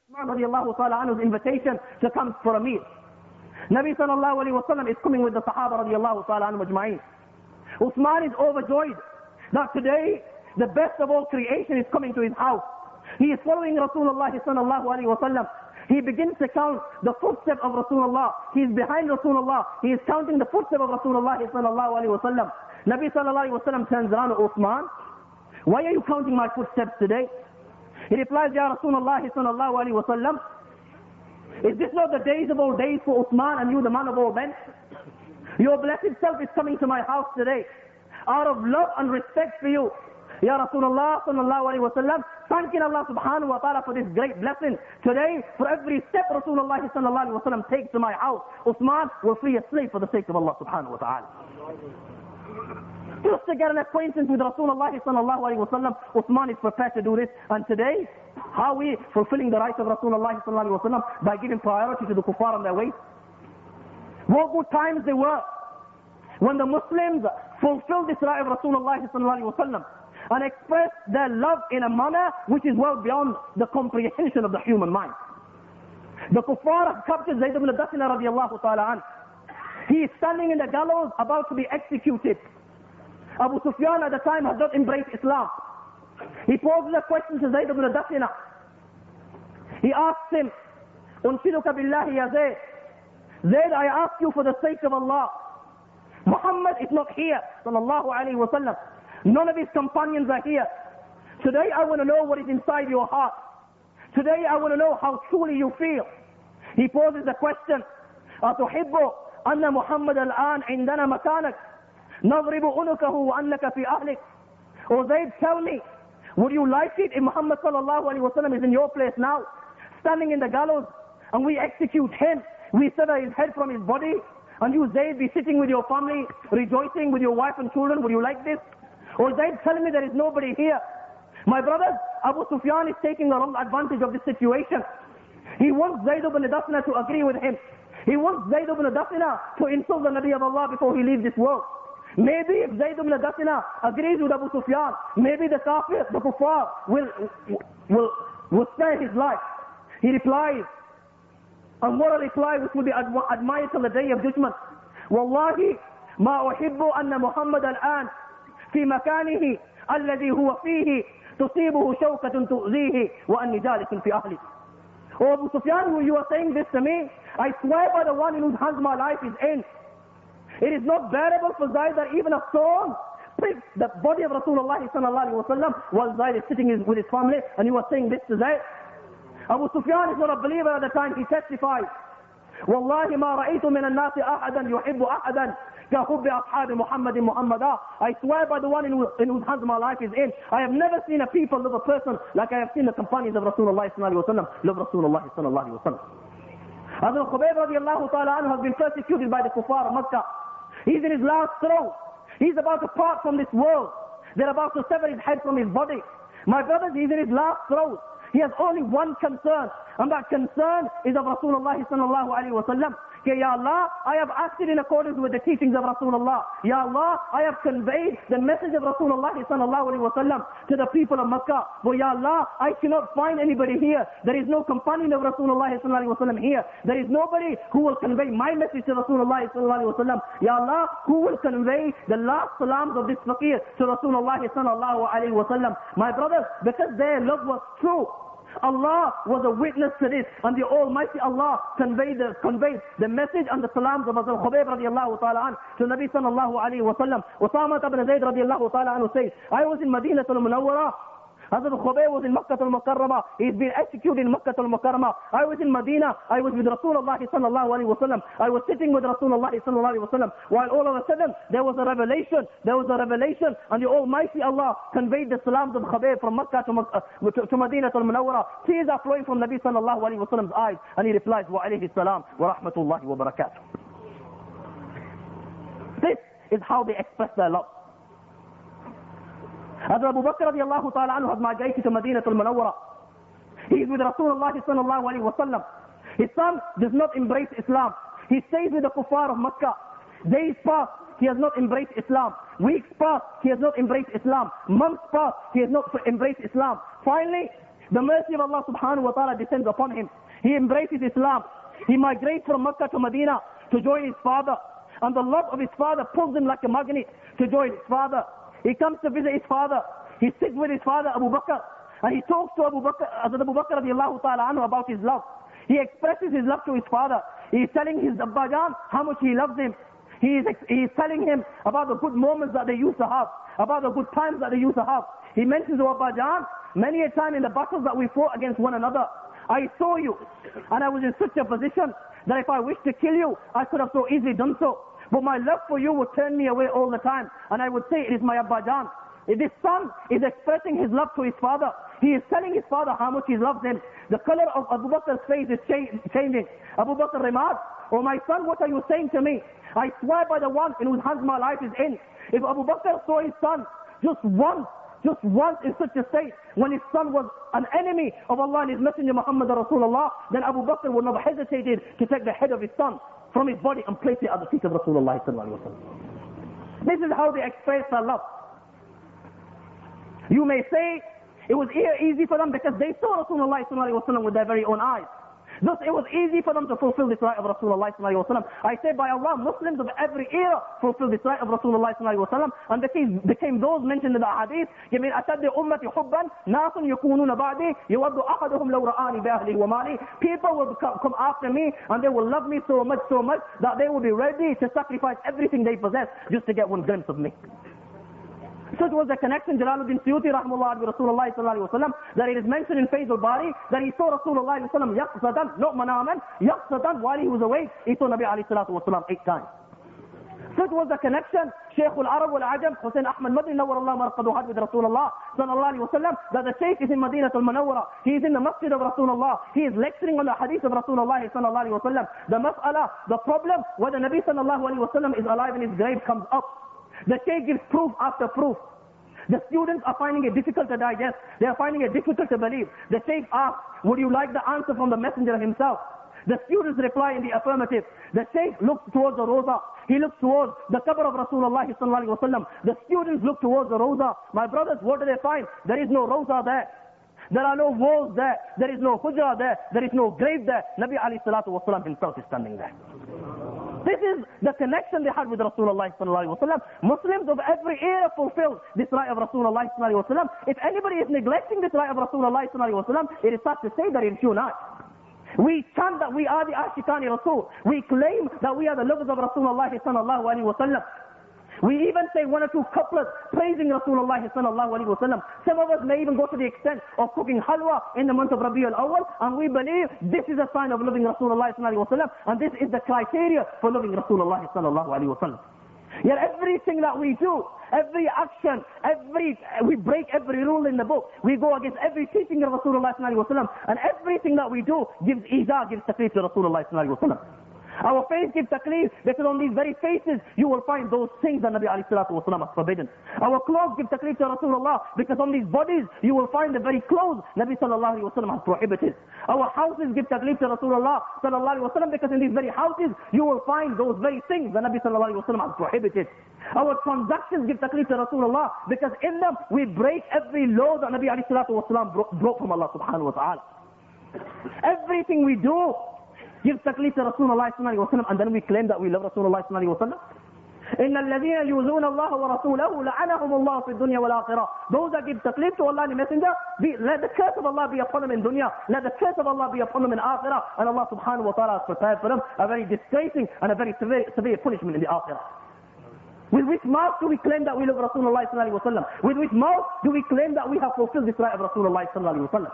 Uthman radiallahu ta'ala anhu's invitation to come for a meal. Nabi sallallahu alayhi wa sallam is coming with the Sahaba radiallahu ta'ala anhu majma'in. Uthman is overjoyed that today the best of all creation is coming to his house. He is following Rasulullah sallallahu alayhi wa sallam. He begins to count the footsteps of Rasulullah. He is behind Rasulullah. He is counting the footsteps of Rasulullah sallallahu alayhi wa sallam. Nabi sallallahu alayhi wa sallam turns around to Uthman. Why are you counting my footsteps today? He replies, Ya Rasulullah sallallahu alayhi wa sallam, is this not the days of all days for Uthman and you the man of all men? Your blessed self is coming to my house today. Out of love and respect for you, Ya Rasulullah sallallahu alayhi wa sallam, thanking Allah subhanahu wa ta'ala for this great blessing. Today, for every step Rasulullah sallallahu alayhi wa sallam takes to my house, Uthman will free a slave for the sake of Allah subhanahu wa ta'ala. Just to get an acquaintance with Rasulullah sallallahu alayhi wa sallam, Uthman is prepared to do this. And today, how are we fulfilling the rights of Rasulullah sallallahu alayhi wa sallam? By giving priority to the kuffar on their way. What good times they were when the Muslims fulfilled this right of Rasulullah sallallahu alayhi wa sallam and expressed their love in a manner which is well beyond the comprehension of the human mind. The kuffar have captured Zayd ibn Dathina radiallahu ta'ala an. He is standing in the gallows about to be executed. Abu Sufyan at the time had not embraced Islam. He poses a question to Zayd ibn Dathina. He asks him, Unshiduka billahi ya Zayd. Zayd, I ask you for the sake of Allah. Muhammad is not here, sallallahu alayhi wa sallam. None of his companions are here. Today I want to know what is inside your heart. Today I want to know how truly you feel. He poses the question, أتحب أن محمد الآن عندنا مكانك نضرب عنقه وأنك في أهلك. O Zayd, tell me, would you like it if Muhammad sallallahu alayhi wa sallam is in your place now, standing in the gallows, and we execute him, we sever his head from his body, and you Zayd be sitting with your family, rejoicing with your wife and children? Would you like this? Or Zayd telling me there is nobody here. My brothers, Abu Sufyan is taking a wrong advantage of this situation. He wants Zayd ibn Dathina to agree with him. He wants Zayd ibn Dathina to insult the Nabi of Allah before he leaves this world. Maybe if Zayd ibn Dathina agrees with Abu Sufyan, maybe the kafir, the kuffar, will spare his life. He replies, and what a reply which will be admired till the day of judgment. Wallahi, ma uhibbu anna Muhammad al-an في مكانه الذي هو فيه تصيبه شوكة تؤذيه وأني جالس في أهلي. Oh Abu Sufyan, you are saying this to me? I swear by the one in whose hands my life is in. It is not bearable for Zayd that even a thorn pricks the body of Rasulullah sallallahu alayhi wa sallam while Zayd is sitting with his family, and you are saying this to Zayd? Abu Sufyan is not a believer at the time. He testifies, والله ما رأيت من الناس أحدا يحب أحدا كحب أصحاب محمد محمدا. I swear by the one in whose hands my life is in, I have never seen a people love a person like I have seen the companions of Rasulullah sallallahu alayhi wa sallam love Rasulullah sallallahu alayhi wa sallam. Abu Khubayb radiallahu ta'ala anhu has been persecuted by the kuffar of Makkah. He's in his last throes. He's about to part from this world. They're about to sever his head from his body. My brothers, he's in his last throes. He has only one concern, and that concern is of Rasulullah sallallahu alayhi wa sallam. Ya Allah, I have acted in accordance with the teachings of Rasulullah. Ya Allah, I have conveyed the message of Rasulullah sallallahu alayhi wa sallam to the people of Makkah. But Ya Allah, I cannot find anybody here. There is no companion of Rasulullah sallallahu alayhi wa sallam here. There is nobody who will convey my message to Rasulullah sallallahu alayhi wa sallam. Ya Allah, who will convey the last salams of this faqir to Rasulullah sallallahu alayhi wa sallam. My brothers, because their love was true, Allah was a witness to this, and the Almighty Allah conveyed the message and the salams of Abu Khubayb radiallahu ta'ala an to Nabi sallallahu alayhi wa sallam. Usama ibn Zayd radiallahu ta'ala anhu says, I was in Madinah al-Munawwara. Hazrat Khubayb was in Makkah al-Mukarramah. He's been executed in Makkah al-Mukarramah. I was in Medina. I was with Rasulullah sallallahu alayhi wa sallam. I was sitting with Rasulullah sallallahu alayhi wa sallam. While all of a sudden, there was a revelation, and the Almighty Allah conveyed the salams of Khubayb from Makkah to Medina al-Munawwara. Tears are flowing from Nabi sallallahu alayhi wa sallam's eyes, and he replies, wa alayhi salam wa rahmatullahi wa barakatuh. This is how they express their love. Hazrat Abu Bakr radiallahu ta'ala anhu has migrated to Medina al-Munawwara. He is with Rasulullah sallallahu alayhi wa sallam. His son does not embrace Islam. He stays with the kuffar of Makkah. Days pass, he has not embraced Islam. Weeks pass, he has not embraced Islam. Months pass, he has not embraced Islam. Finally, The mercy of Allah subhanahu wa ta'ala descends upon him. He embraces Islam. He migrates from Mecca to Medina to join his father. And the love of his father pulls him like a magnet to join his father. He comes to visit his father. He sits with his father Abu Bakr. And he talks to Abu Bakr radiallahu ta'ala anhu about his love. He expresses his love to his father. He is telling his Abba Jan how much he loves him. He is telling him about the good moments that they used to have, about the good times that they used to have. He mentions to Abba Jan, many a time in the battles that we fought against one another, I saw you, and I was in such a position that if I wished to kill you, I could have so easily done so. But my love for you would turn me away all the time, and I would say, it is my Abba Jan. This son is expressing his love to his father. He is telling his father how much he loves him. The color of Abu Bakr's face is changing. Abu Bakr remarks, oh my son, what are you saying to me? I swear by the one in whose hands my life is in. If Abu Bakr saw his son just once in such a state, when his son was an enemy of Allah and his messenger Muhammad Rasulullah, then Abu Bakr would not have hesitated to take the head of his son from his body and place it at the feet of Rasulullah sallallahu alaihi wasallam. This is how they express their love. You may say it was easy for them because they saw Rasulullah sallallahu alaihi wasallam with their very own eyes. Thus it was easy for them to fulfill this right of Rasulullah sallallahu alaihi wasallam. I say by Allah, Muslims of every era fulfill this right of Rasulullah sallallahu alaihi wasallam, and became those mentioned in the hadith. I mean, أَشَدِّ أُمَّةِ حُبًّا نَاسٌ يَكُونُونَ بَعْدِي يَوَدُّ أَحَدُهُمْ لَوْ رَآنِي بِأَهْلِهِ وَمَالِهِ. People will come after me and they will love me so much that they will be ready to sacrifice everything they possess just to get one glimpse of me. Such was the connection Jalaluddin Suyuti rahmullah with Rasulullah sallallahu alaihi wasallam, that it is mentioned in Faith al-Bari that he saw Rasulullah sallallahu alaihi wasallam yaqsatan, not manaman, yaqsatan, while he was awake, he saw Nabi alayhi salatu wasallam 8 times. Such was the connection Shaykh al-Arab wal-Ajam Hussein Ahmed Madri nawwarallahu marqadu had with Rasulullah sallallahu alaihi wasallam, that the Shaykh is in Madinah al-Munawwara, he is in the masjid of Rasulullah, he is lecturing on the hadith of Rasulullah sallallahu alaihi wasallam. The mas'ala, the problem whether Nabi sallallahu alaihi wasallam is alive in his grave comes up. The Shaykh gives proof after proof. The students are finding it difficult to digest. They are finding it difficult to believe. The Shaykh asks, would you like the answer from the messenger himself? The students reply in the affirmative. The Shaykh looks towards the Roza. He looks towards the qabr of Rasulullah sallallahu alaihi wasallam. The students look towards the Roza. My brothers, what do they find? There is no Roza there. There are no walls there. There is no hujra there. There is no grave there. Nabi alayhi salatu wasallam himself is standing there. This is the connection they had with Rasulullah sallallahu alaihi wasallam. Muslims of every era fulfill this right of Rasulullah sallallahu alaihi wasallam. If anybody is neglecting this right of Rasulullah sallallahu alaihi wasallam, it is sad to say that it is you not. We chant that we are the Ashikani Rasul. We claim that we are the lovers of Rasulullah sallallahu alaihi wasallam. We even say one or two couplets praising Rasulullah sallallahu alaihi wasallam. Some of us may even go to the extent of cooking halwa in the month of Rabiul Awwal, and we believe this is a sign of loving Rasulullah sallallahu alaihi wasallam, and this is the criteria for loving Rasulullah sallallahu alaihi wasallam. Yet everything that we do, every action, we break every rule in the book. We go against every teaching of Rasulullah sallallahu alaihi wasallam, and everything that we do gives taklif to Rasulullah sallallahu alaihi wasallam. Our face gives taklif because on these very faces you will find those things that Nabi alayhi salatu wasalam has forbidden. Our clothes give taklif to Rasulullah because on these bodies you will find the very clothes Nabi sallallahu alayhi wasallam has prohibited. Our houses give taklif to Rasulullah sallallahu alayhi wasallam because in these very houses you will find those very things that Nabi sallallahu alayhi wasallam has prohibited. Our transactions give taklif to Rasulullah because in them we break every law that Nabi alayhi salatu wasalam brought from Allah subhanahu wa ta'ala. Everything we do gives taklif to Rasulullah sallallahu alaihi wasallam, and then we claim that we love Rasulullah sallallahu alaihi wasallam. إِنَّ الَّذِينَ يُؤْذُونَ اللَّهَ وَرَسُولَهُ لَعَنَهُمُ اللَّهُ فِي الدُّنْيَا وَالْآخِرَةِ. Those that give taklif to Allah and the Messenger, let the curse of Allah be upon them in dunya, let the curse of Allah be upon them in akhirah, and Allah subhanahu wa ta'ala has prepared for them a very disgracing and a very severe punishment in the akhirah. With which mouth do we claim that we love Rasulullah sallallahu alaihi wasallam? With which mouth do we claim that we have fulfilled this right of Rasulullah sallallahu alaihi wasallam?